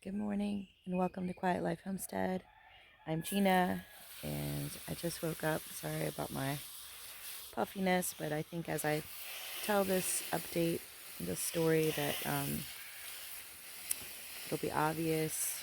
Good morning and welcome to Quiet Life Homestead. I'm Gina and I just woke up. Sorry about my puffiness, but I think as I tell this update, this story, that it'll be obvious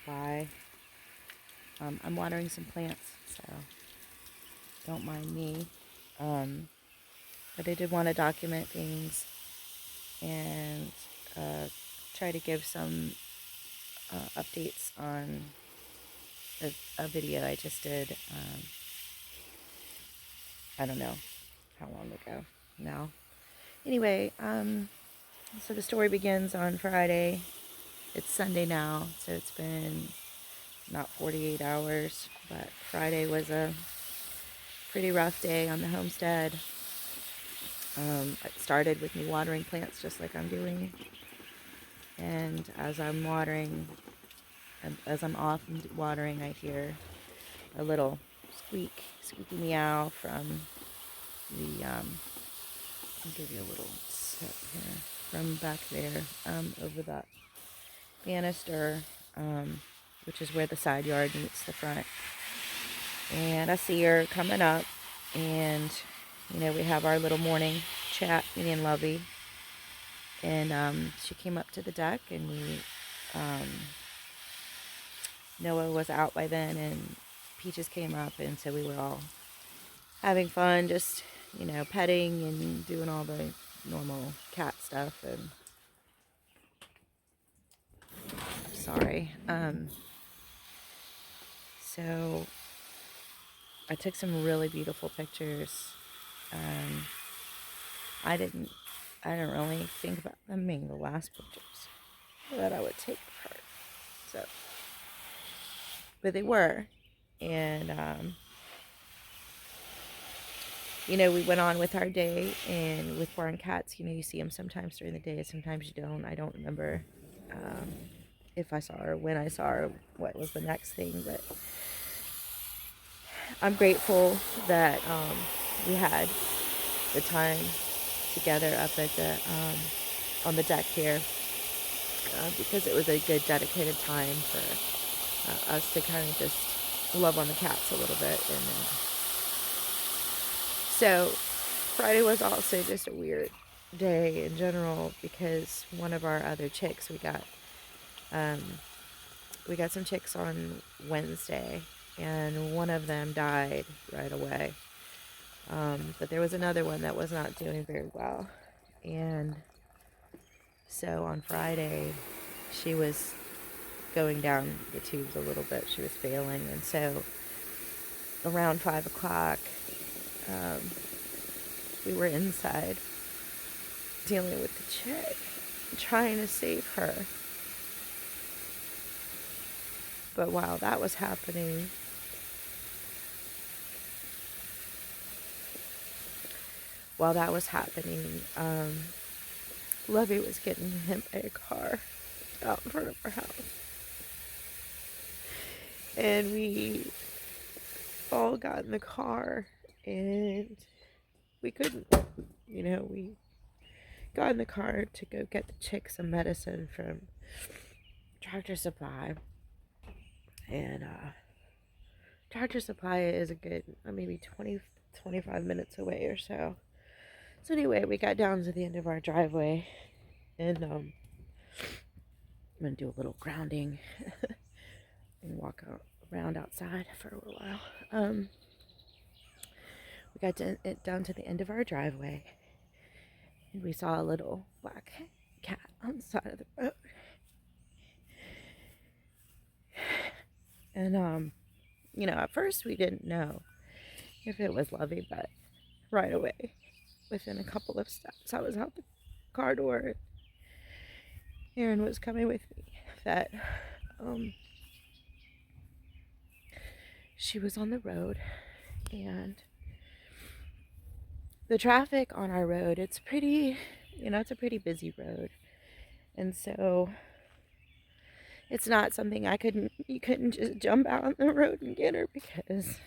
why I'm watering some plants, so don't mind me. But I did want to document things and try to give some updates on a video I just did. I don't know how long ago now. Anyway, so the story begins on Friday. It's Sunday now, so it's been not 48 hours, but Friday was a pretty rough day on the homestead. It started with me watering plants just like I'm doing, and as I'm watering, as I'm off watering, I hear a little squeaky meow from the, I'll give you a little set here, from back there, over that banister, which is where the side yard meets the front. And I see her coming up, and we have our little morning chat, me and Lovey. And she came up to the deck, and Noah was out by then, and Peaches came up, and so we were all having fun, just petting and doing all the normal cat stuff. And sorry. So I took some really beautiful pictures. I didn't really think about them being the last pictures that I would take of her. So, but they were. And, we went on with our day, and with barn cats, you see them sometimes during the day, sometimes you don't. I don't remember if I saw her, when I saw her, what was the next thing, but I'm grateful that we had the time together up at the on the deck here, because it was a good dedicated time for us to kind of just love on the cats a little bit. And so Friday was also just a weird day in general, because one of our other chicks, we got some chicks on Wednesday, and one of them died right away. But there was another one that was not doing very well. And so on Friday, she was going down the tubes a little bit. She was failing. And so around 5 o'clock, we were inside dealing with the chick, trying to save her. But while that was happening, Lovey was getting hit by a car out in front of our house. And we all got in the car, and we couldn't, we got in the car to go get the chick some medicine from Tractor Supply. And Tractor Supply is a good maybe 25 minutes away or so. So anyway, we got down to the end of our driveway, and I'm going to do a little grounding and walk around outside for a little while. We got down to the end of our driveway, and we saw a little black cat on the side of the road. And, at first we didn't know if it was Lovey, but right away, within a couple of steps, I was out the car door. Aaron was coming with me, that she was on the road, and the traffic on our road, it's pretty, it's a pretty busy road. And so it's not something you couldn't just jump out on the road and get her, because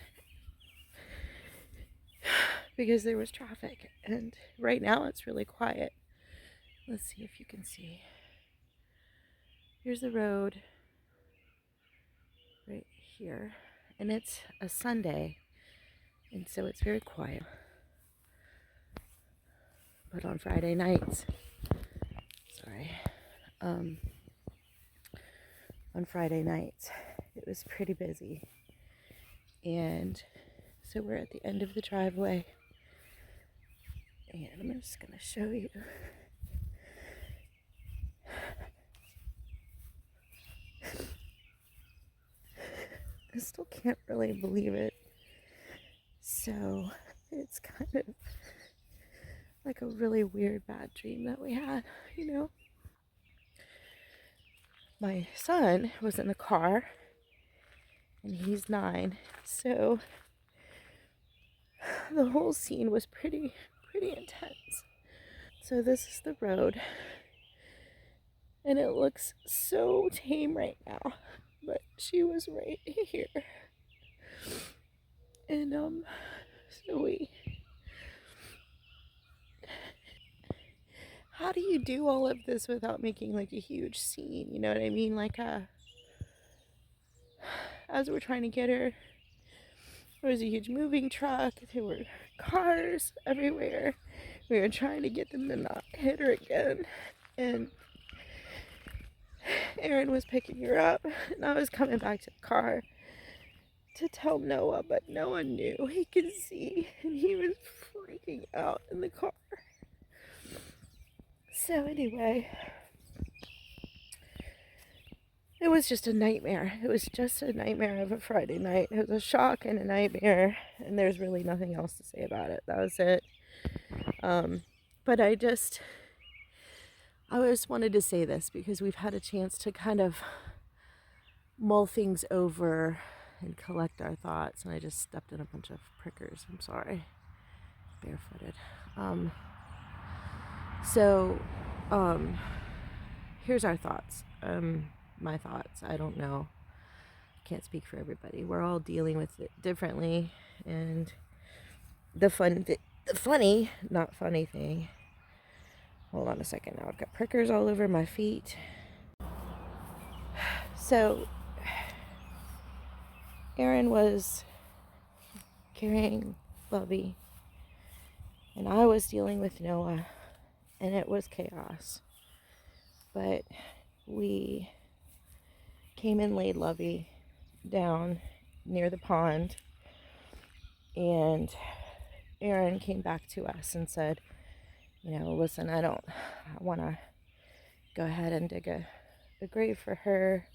there was traffic. And right now it's really quiet. Let's see if you can see. here's the road right here. And it's a Sunday, and so it's very quiet. But on Friday nights, um, on Friday nights, it was pretty busy. And so we're at the end of the driveway. And I'm just going to show you. I still can't really believe it. So it's kind of like a really weird bad dream that we had, you know. My son was in the car and he's 9. So the whole scene was pretty intense. So this is the road. And it looks so tame right now. But she was right here. And so how do you do all of this without making like a huge scene? You know what I mean? Like as we're trying to get her, there was a huge moving truck. There were cars everywhere. We were trying to get them to not hit her again. And Aaron was picking her up, and I was coming back to the car to tell Noah, but Noah knew. He could see, and he was freaking out in the car. So anyway, it was just a nightmare. It was just a nightmare of a Friday night. It was a shock and a nightmare, and there's really nothing else to say about it. That was it. But I just wanted to say this because we've had a chance to kind of mull things over and collect our thoughts, and I just stepped in a bunch of prickers. I'm sorry. Barefooted. So here's our thoughts. My thoughts. I don't know. Can't speak for everybody. We're all dealing with it differently, and the funny, not funny thing. Hold on a second. Now I've got prickers all over my feet. So Aaron was carrying Bubby, and I was dealing with Noah, and it was chaos. But we came and laid Lovey down near the pond, and Aaron came back to us and said, you know, listen, I want to go ahead and dig a grave for her.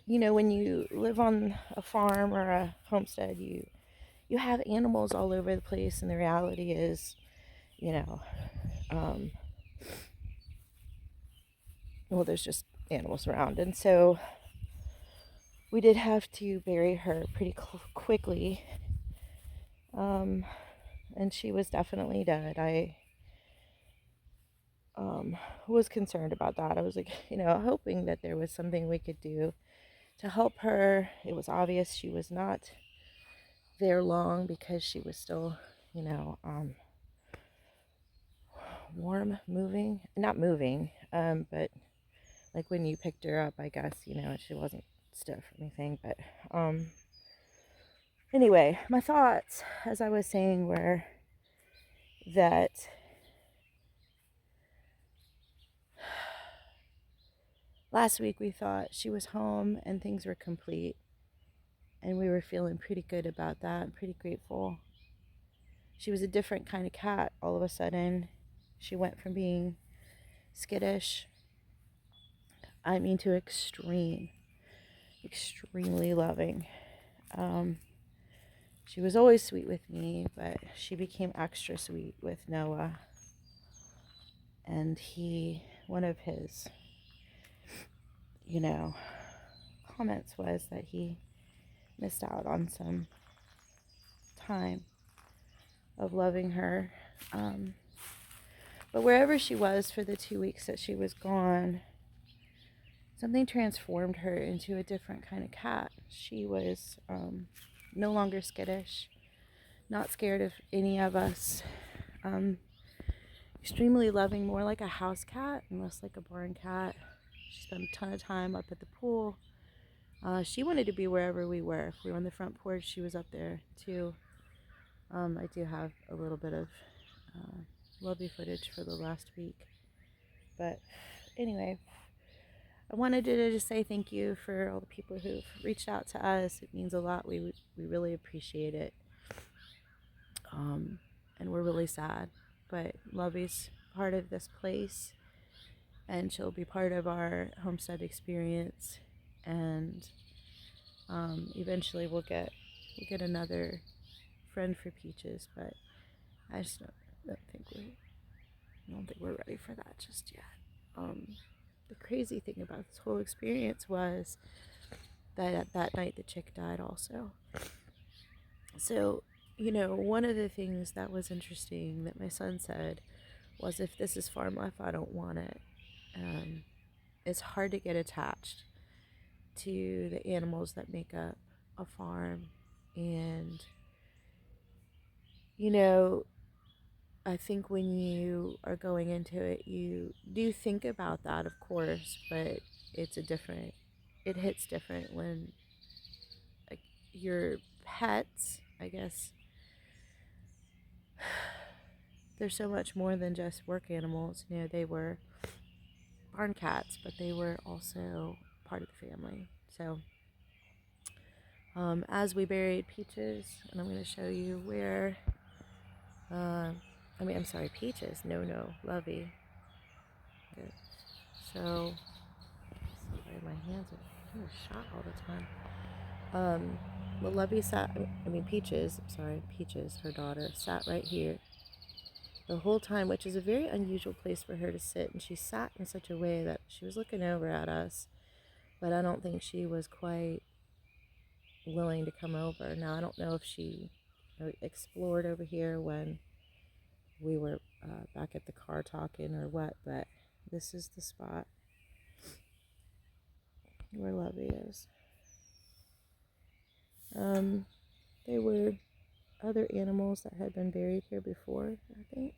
You know, when you live on a farm or a homestead, you have animals all over the place, and the reality is, you know, well, there's just animals around. And so we did have to bury her pretty quickly. And she was definitely dead. I was concerned about that. I was like, you know, hoping that there was something we could do to help her. It was obvious she was not there long because she was still, you know, warm, not moving, but like when you picked her up, I guess, you know, she wasn't stiff or anything. But anyway, my thoughts, as I was saying, were that last week we thought she was home and things were complete, and we were feeling pretty good about that, pretty grateful. She was a different kind of cat all of a sudden. She went from being skittish, I mean, to extremely loving. She was always sweet with me, but she became extra sweet with Noah. And one of his, you know, comments was that he missed out on some time of loving her. But wherever she was for the 2 weeks that she was gone, something transformed her into a different kind of cat. She was no longer skittish, not scared of any of us, extremely loving, more like a house cat and less like a barn cat. She spent a ton of time up at the pool. She wanted to be wherever we were. If we were on the front porch, she was up there too. I do have a little bit of lovey footage for the last week. But anyway, I wanted to just say thank you for all the people who've reached out to us. It means a lot. We really appreciate it. And we're really sad. But Lovey's part of this place, and she'll be part of our homestead experience. And eventually we'll get another friend for Peaches, but I just don't think we're ready for that just yet. The crazy thing about this whole experience was that that night the chick died also. So, one of the things that was interesting that my son said was, if this is farm life, I don't want it. It's hard to get attached to the animals that make up a farm. And, I think when you are going into it, you do think about that, of course, but it hits different when, like, your pets, I guess, they're so much more than just work animals. They were barn cats, but they were also part of the family. So, as we buried Peaches, and I'm going to show you where, I'm sorry, Peaches, no, Lovey. Good. So, sorry, my hands are kind of shot all the time. Well, Lovey Peaches, her daughter, sat right here the whole time, which is a very unusual place for her to sit. And she sat in such a way that she was looking over at us, but I don't think she was quite willing to come over. Now, I don't know if she explored over here when we were back at the car talking or what, but this is the spot where Lovey is. There were other animals that had been buried here before, I think.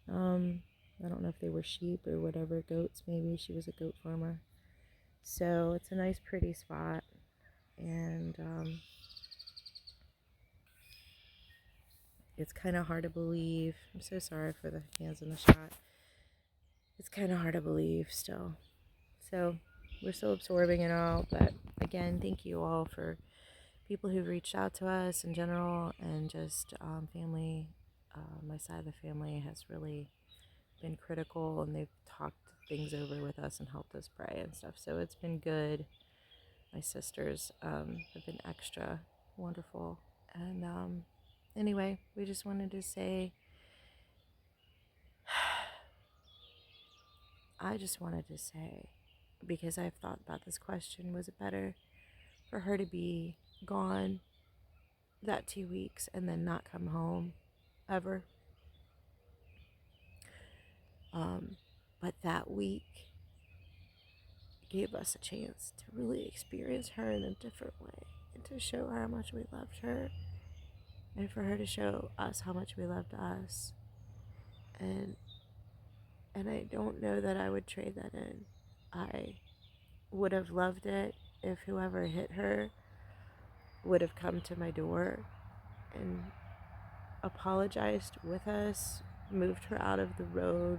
I don't know if they were sheep or whatever, goats maybe. She was a goat farmer. So it's a nice, pretty spot. And it's kind of hard to believe. I'm so sorry for the hands in the shot. It's kind of hard to believe still. So we're still absorbing it all. But again, thank you all for people who've reached out to us in general, and just family. My side of the family has really been critical, and they've talked things over with us and helped us pray and stuff. So it's been good. My sisters have been extra wonderful. And anyway, we just wanted to say, I just wanted to say, because I've thought about this question, was it better for her to be gone that 2 weeks and then not come home ever? But that week gave us a chance to really experience her in a different way, and to show her how much we loved her, and for her to show us how much we loved us. And I don't know that I would trade that in. I would have loved it if whoever hit her would have come to my door and apologized with us, moved her out of the road,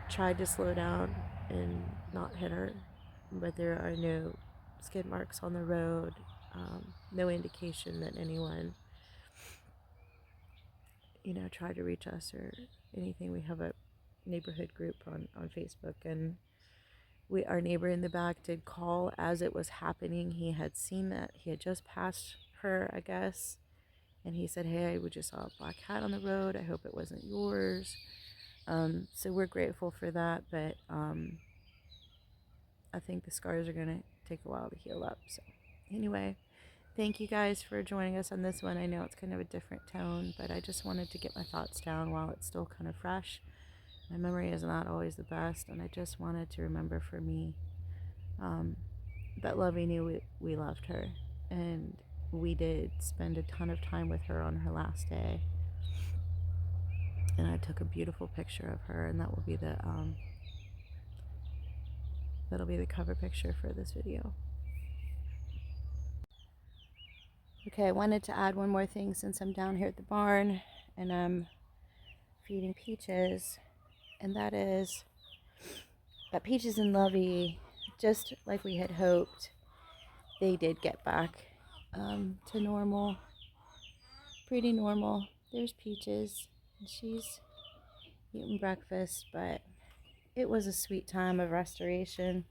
tried to slow down and not hit her. But there are no skid marks on the road, no indication that anyone tried to reach us or anything. We have a neighborhood group on Facebook, and our neighbor in the back did call as it was happening. He had seen that. He had just passed her, I guess, and he said, "Hey, we just saw a black cat on the road. I hope it wasn't yours." So we're grateful for that, but I think the scars are going to take a while to heal up. So anyway, thank you guys for joining us on this one. I know it's kind of a different tone, but I just wanted to get my thoughts down while it's still kind of fresh. My memory is not always the best, and I just wanted to remember for me that Lovey knew we loved her, and we did spend a ton of time with her on her last day. And I took a beautiful picture of her, and that will be the That'll be the cover picture for this video. Okay, I wanted to add one more thing since I'm down here at the barn and I'm feeding Peaches, and that is that Peaches and Lovey, just like we had hoped, they did get back to normal, pretty normal. There's Peaches, and she's eating breakfast, but it was a sweet time of restoration.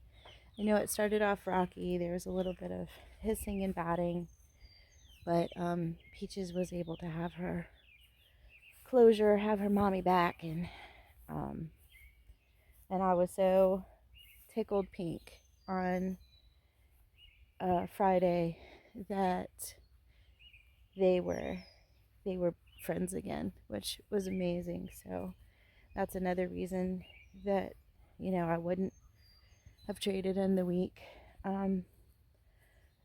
I know it started off rocky. There was a little bit of hissing and batting, but Peaches was able to have her closure, have her mommy back, and I was so tickled pink on Friday that they were friends again, which was amazing. So that's another reason that, you know, I wouldn't have traded in the week.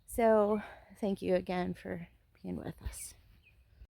So thank you again for being with us.